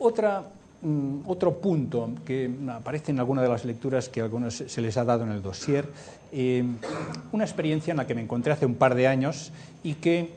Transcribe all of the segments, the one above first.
Otro punto que aparece en alguna de las lecturas que a algunos se les ha dado en el dossier, una experiencia en la que me encontré hace un par de años y que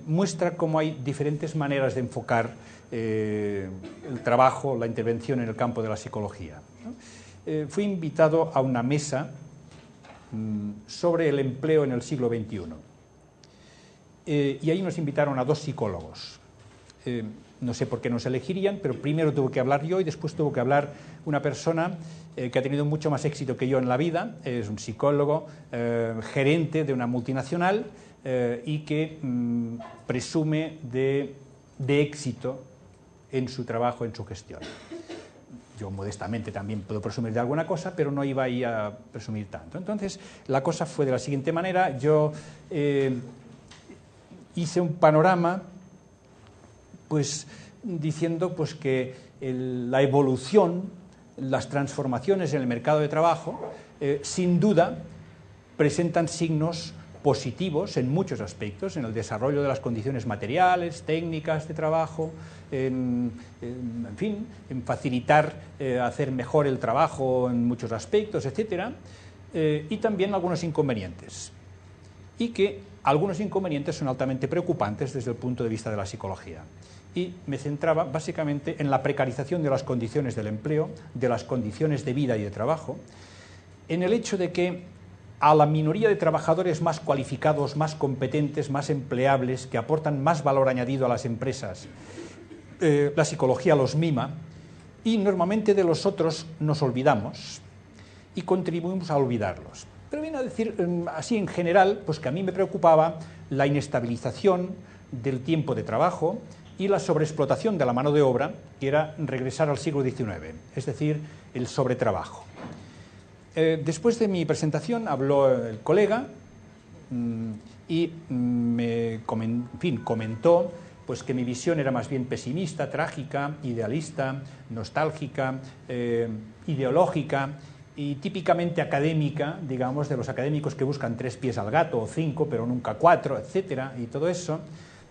muestra cómo hay diferentes maneras de enfocar el trabajo, la intervención en el campo de la psicología, ¿no? Fui invitado a una mesa sobre el empleo en el siglo XXI y ahí nos invitaron a dos psicólogos. No sé por qué nos elegirían, pero primero tuve que hablar yo y después tuvo que hablar una persona que ha tenido mucho más éxito que yo en la vida. Es un psicólogo, gerente de una multinacional y que presume de éxito en su trabajo, en su gestión. Yo modestamente también puedo presumir de alguna cosa, pero no iba ahí a presumir tanto. Entonces, la cosa fue de la siguiente manera. Yo hice un panorama pues diciendo pues que la evolución, las transformaciones en el mercado de trabajo, sin duda presentan signos positivos en muchos aspectos, en el desarrollo de las condiciones materiales, técnicas de trabajo, en fin, en facilitar hacer mejor el trabajo en muchos aspectos, etcétera, y también algunos inconvenientes, y que algunos inconvenientes son altamente preocupantes desde el punto de vista de la psicología. Y me centraba básicamente en la precarización de las condiciones del empleo, de las condiciones de vida y de trabajo, en el hecho de que a la minoría de trabajadores más cualificados, más competentes, más empleables, que aportan más valor añadido a las empresas, la psicología los mima, y normalmente de los otros nos olvidamos y contribuimos a olvidarlos. Pero viene a decir, así en general, pues que a mí me preocupaba la inestabilización del tiempo de trabajo y la sobreexplotación de la mano de obra, que era regresar al siglo XIX, es decir, el sobretrabajo. Después de mi presentación habló el colega y comentó pues, que mi visión era más bien pesimista, trágica, idealista, nostálgica, ideológica y típicamente académica, digamos, de los académicos que buscan 3 pies al gato o 5, pero nunca 4, etcétera, y todo eso,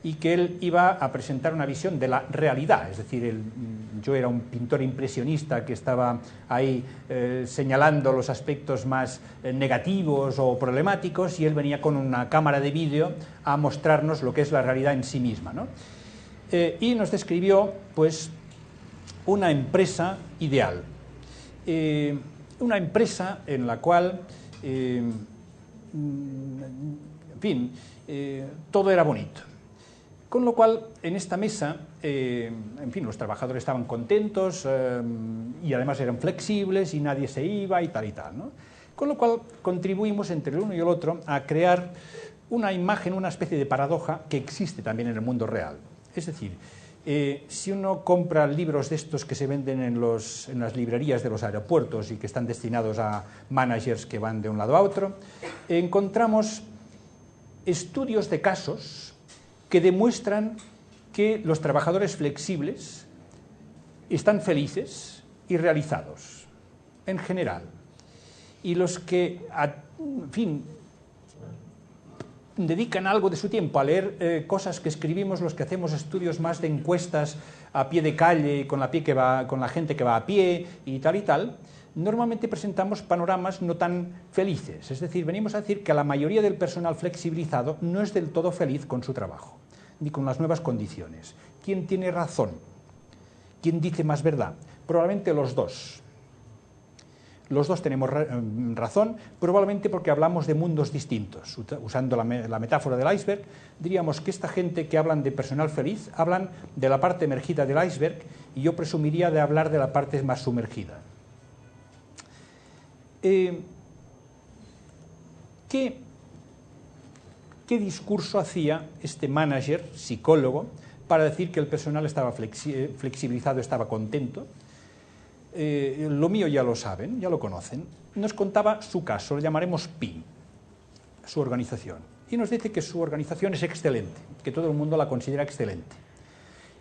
y que él iba a presentar una visión de la realidad, es decir, yo era un pintor impresionista que estaba ahí señalando los aspectos más negativos o problemáticos, y él venía con una cámara de vídeo a mostrarnos lo que es la realidad en sí misma, ¿no? Y nos describió, pues, una empresa ideal, una empresa en la cual, en fin, todo era bonito. Con lo cual, en esta mesa, en fin, los trabajadores estaban contentos y además eran flexibles y nadie se iba y tal, ¿no? Con lo cual, contribuimos entre el uno y el otro a crear una imagen, una especie de paradoja que existe también en el mundo real. Es decir, si uno compra libros de estos que se venden en las librerías de los aeropuertos y que están destinados a managers que van de un lado a otro, encontramos estudios de casos que demuestran que los trabajadores flexibles están felices y realizados, en general. Y los que, en fin, dedican algo de su tiempo a leer cosas que escribimos los que hacemos estudios más de encuestas a pie de calle, con la gente que va a pie y tal, normalmente presentamos panoramas no tan felices. Es decir, venimos a decir que la mayoría del personal flexibilizado no es del todo feliz con su trabajo, ni con las nuevas condiciones. ¿Quién tiene razón? ¿Quién dice más verdad? Probablemente los dos. Los dos tenemos razón, probablemente porque hablamos de mundos distintos. Usando la metáfora del iceberg, diríamos que esta gente que hablan de personal feliz, hablan de la parte emergida del iceberg, y yo presumiría de hablar de la parte más sumergida. ¿Qué discurso hacía este manager, psicólogo, para decir que el personal estaba flexibilizado, estaba contento? Lo mío ya lo saben, ya lo conocen. Nos contaba su caso, lo llamaremos PIN, su organización. Y nos dice que su organización es excelente, que todo el mundo la considera excelente.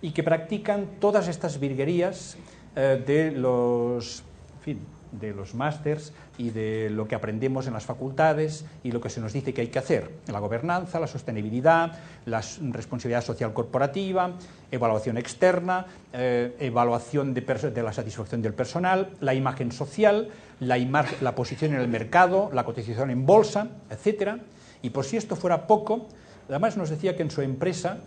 Y que practican todas estas virguerías de los, en fin, de los másters y de lo que aprendemos en las facultades y lo que se nos dice que hay que hacer: la gobernanza, la sostenibilidad, la responsabilidad social corporativa, evaluación externa, evaluación de la satisfacción del personal, la imagen social, la posición en el mercado, la cotización en bolsa, etcétera. Y por si esto fuera poco, además nos decía que en su empresa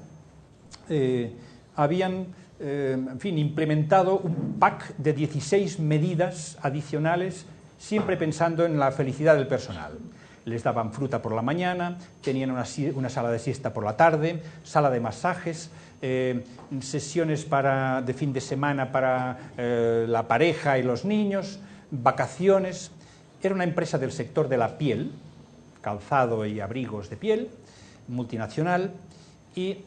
habían en fin, implementado un pack de 16 medidas adicionales, siempre pensando en la felicidad del personal. Les daban fruta por la mañana, tenían una sala de siesta por la tarde, sala de masajes, sesiones de fin de semana para la pareja y los niños, vacaciones. Era una empresa del sector de la piel, calzado y abrigos de piel, multinacional, y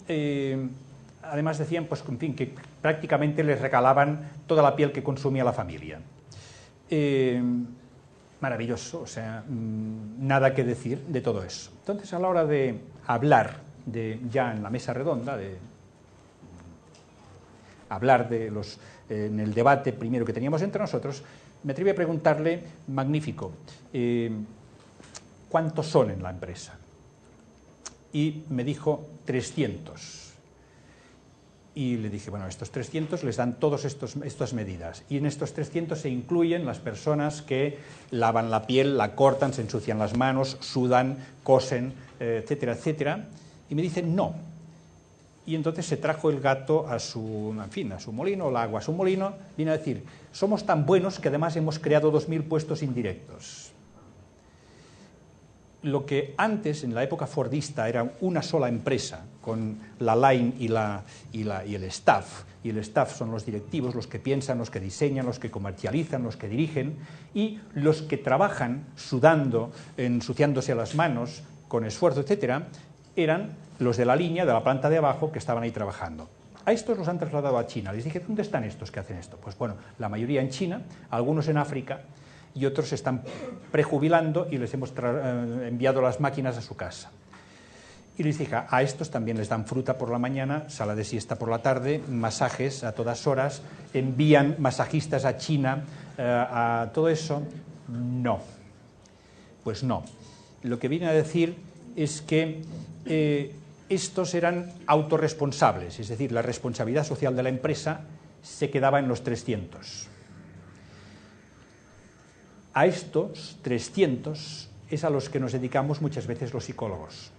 además decían, pues, en fin, que prácticamente les regalaban toda la piel que consumía la familia. Maravilloso, o sea, nada que decir de todo eso. Entonces, a la hora de hablar, ya en la mesa redonda, hablar en el debate primero que teníamos entre nosotros, me atreví a preguntarle: magnífico, ¿cuántos son en la empresa? Y me dijo 300. Y le dije, bueno, estos 300 les dan todas estas medidas. Y en estos 300 se incluyen las personas que lavan la piel, la cortan, se ensucian las manos, sudan, cosen, etcétera, etcétera. Y me dicen, no. Y entonces se trajo el gato a su molino, el agua a su molino, vino a decir, somos tan buenos que además hemos creado 2.000 puestos indirectos. Lo que antes, en la época fordista, era una sola empresa, con la line y el staff, y el staff son los directivos, los que piensan, los que diseñan, los que comercializan, los que dirigen, y los que trabajan sudando, ensuciándose las manos, con esfuerzo, etcétera, eran los de la línea, de la planta de abajo, que estaban ahí trabajando. A estos los han trasladado a China. Les dije, ¿dónde están estos que hacen esto? Pues bueno, la mayoría en China, algunos en África, y otros se están prejubilando y les hemos enviado las máquinas a su casa. Y les dije, a estos también les dan fruta por la mañana, sala de siesta por la tarde, masajes a todas horas, envían masajistas a China, a todo eso. No, pues no. Lo que viene a decir es que estos eran autorresponsables, es decir, la responsabilidad social de la empresa se quedaba en los 300. A estos 300 es a los que nos dedicamos muchas veces los psicólogos.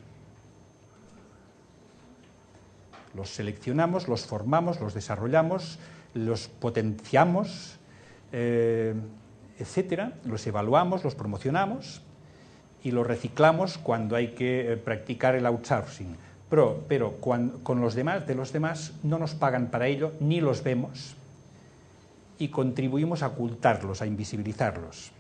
Los seleccionamos, los formamos, los desarrollamos, los potenciamos, etcétera, los evaluamos, los promocionamos y los reciclamos cuando hay que practicar el outsourcing. Pero con los demás no nos pagan para ello, ni los vemos, y contribuimos a ocultarlos, a invisibilizarlos.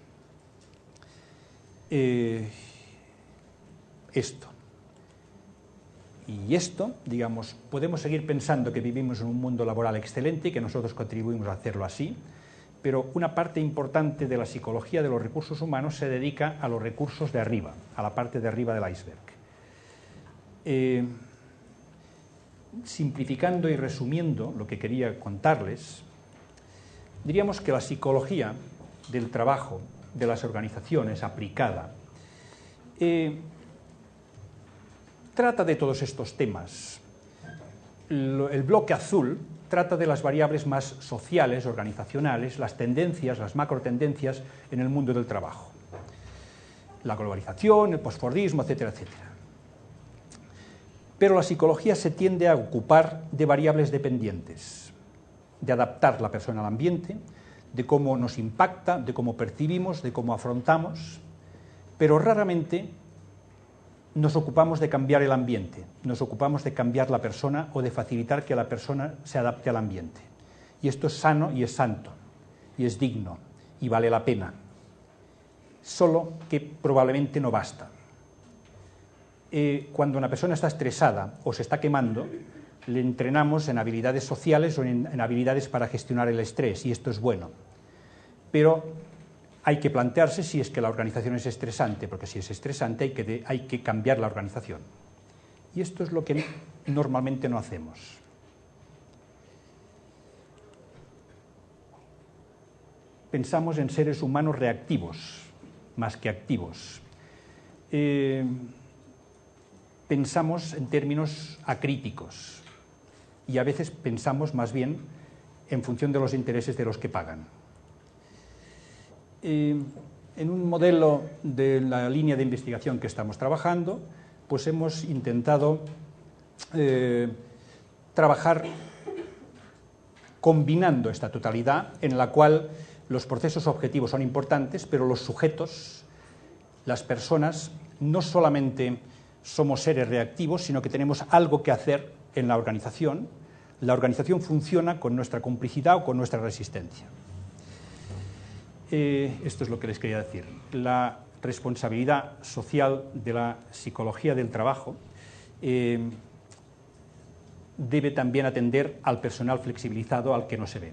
Esto, digamos, podemos seguir pensando que vivimos en un mundo laboral excelente y que nosotros contribuimos a hacerlo así, pero una parte importante de la psicología de los recursos humanos se dedica a los recursos de arriba, a la parte de arriba del iceberg. Simplificando y resumiendo lo que quería contarles, diríamos que la psicología del trabajo de las organizaciones aplicada trata de todos estos temas. El bloque azul trata de las variables más sociales, organizacionales, las tendencias, las macrotendencias en el mundo del trabajo. La globalización, el posfordismo, etcétera, etcétera. Pero la psicología se tiende a ocupar de variables dependientes, de adaptar la persona al ambiente, de cómo nos impacta, de cómo percibimos, de cómo afrontamos, pero raramente nos ocupamos de cambiar el ambiente, nos ocupamos de cambiar la persona o de facilitar que la persona se adapte al ambiente. Y esto es sano y es santo, y es digno, y vale la pena. Solo que probablemente no basta. Cuando una persona está estresada o se está quemando, le entrenamos en habilidades sociales o en habilidades para gestionar el estrés, y esto es bueno. Pero hay que plantearse si es que la organización es estresante, porque si es estresante hay que cambiar la organización. Y esto es lo que normalmente no hacemos. pensamos en seres humanos reactivos más que activos. Pensamos en términos acríticos y a veces pensamos más bien en función de los intereses de los que pagan. En un modelo de la línea de investigación que estamos trabajando, pues hemos intentado trabajar combinando esta totalidad en la cual los procesos objetivos son importantes, pero los sujetos, las personas, no solamente somos seres reactivos, sino que tenemos algo que hacer en la organización. La organización funciona con nuestra complicidad o con nuestra resistencia. Esto es lo que les quería decir. La responsabilidad social de la psicología del trabajo debe también atender al personal flexibilizado al que no se ve.